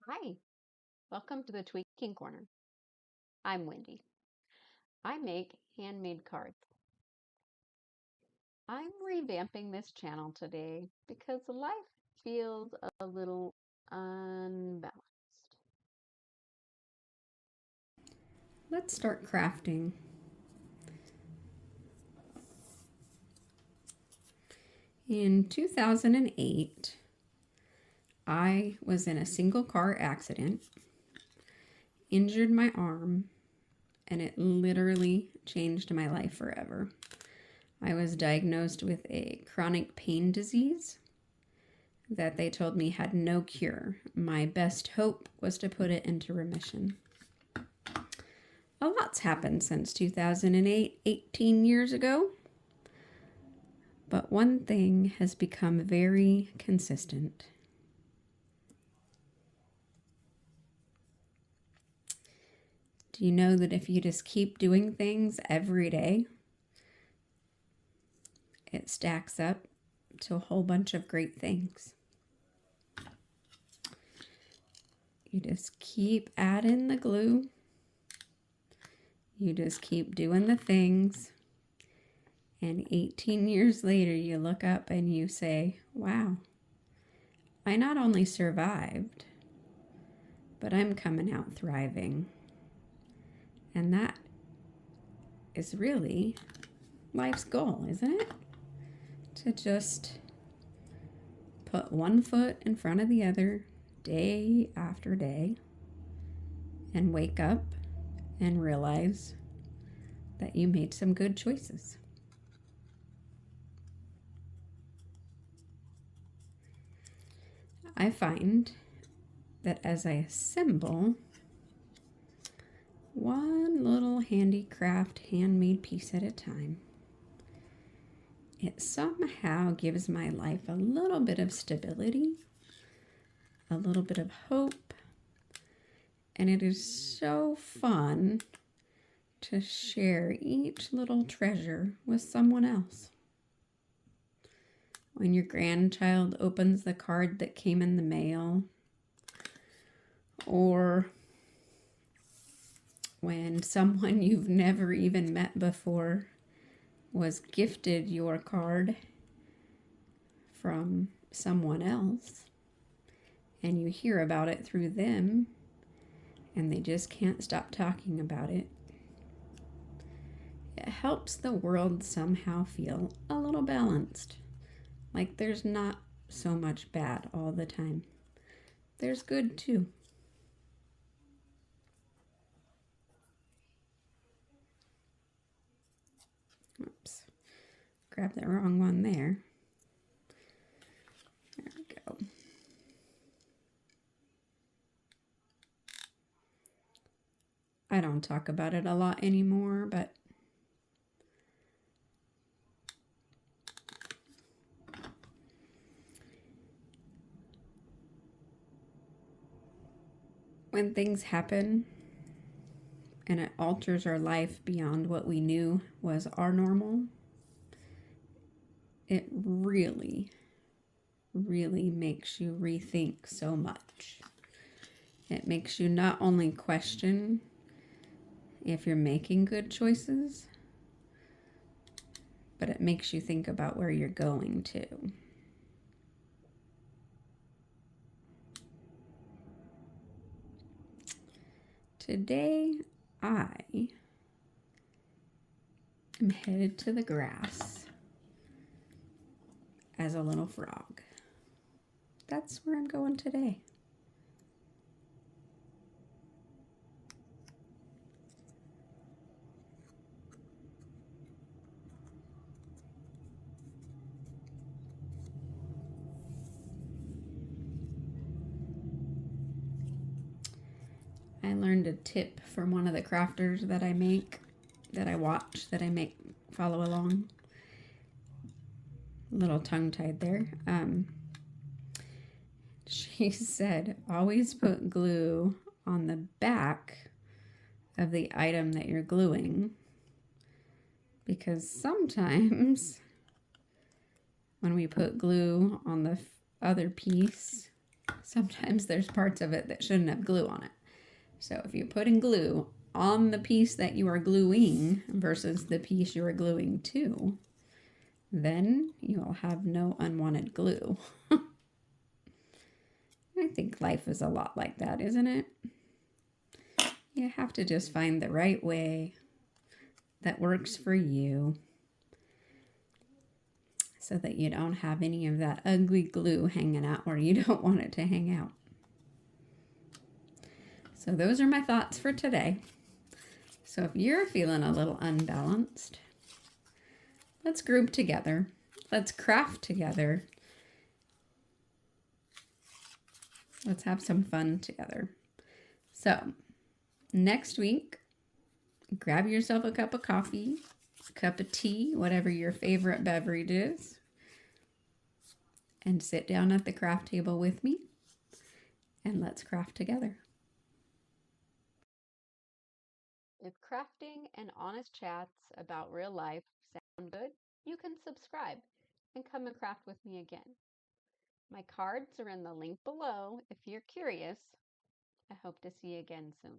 Hi, welcome to the Tweaking Corner. I'm Wendy. I make handmade cards. I'm revamping this channel today because life feels a little unbalanced. Let's start crafting. In 2008, I was in a single car accident, injured my arm, and it literally changed my life forever. I was diagnosed with a chronic pain disease that they told me had no cure. My best hope was to put it into remission. A lot's happened since 2008, 18 years ago. But one thing has become very consistent. Do you know that if you just keep doing things every day, it stacks up to a whole bunch of great things? You just keep adding the glue. You just keep doing the things. And 18 years later, you look up and you say, wow, I not only survived, but I'm coming out thriving. And that is really life's goal, isn't it? To just put one foot in front of the other day after day and wake up and realize that you made some good choices. I find that as I assemble one little handicraft handmade piece at a time, it somehow gives my life a little bit of stability, a little bit of hope, and it is so fun to share each little treasure with someone else. When your grandchild opens the card that came in the mail, or when someone you've never even met before was gifted your card from someone else, and you hear about it through them, and they just can't stop talking about it, it helps the world somehow feel a little balanced. Like there's not so much bad all the time. There's good too. Oops, grabbed the wrong one there. There we go. I don't talk about it a lot anymore, but when things happen and it alters our life beyond what we knew was our normal, it really, really makes you rethink so much. It makes you not only question if you're making good choices, but it makes you think about where you're going to. Today, I am headed to the grass as a little frog. That's where I'm going today. I learned a tip from one of the crafters that I follow along. A little tongue-tied there. She said, always put glue on the back of the item that you're gluing, because sometimes when we put glue on the other piece, Sometimes there's parts of it that shouldn't have glue on it. So if you're putting glue on the piece that you are gluing versus the piece you are gluing to, then you'll have no unwanted glue. I think life is a lot like that, isn't it? You have to just find the right way that works for you so that you don't have any of that ugly glue hanging out where you don't want it to hang out. So those are my thoughts for today. So if you're feeling a little unbalanced, let's group together. Let's craft together. Let's have some fun together. So next week, grab yourself a cup of coffee, a cup of tea, whatever your favorite beverage is, and sit down at the craft table with me, and let's craft together. If crafting and honest chats about real life sound good, you can subscribe and come and craft with me again. My cards are in the link below if you're curious. I hope to see you again soon.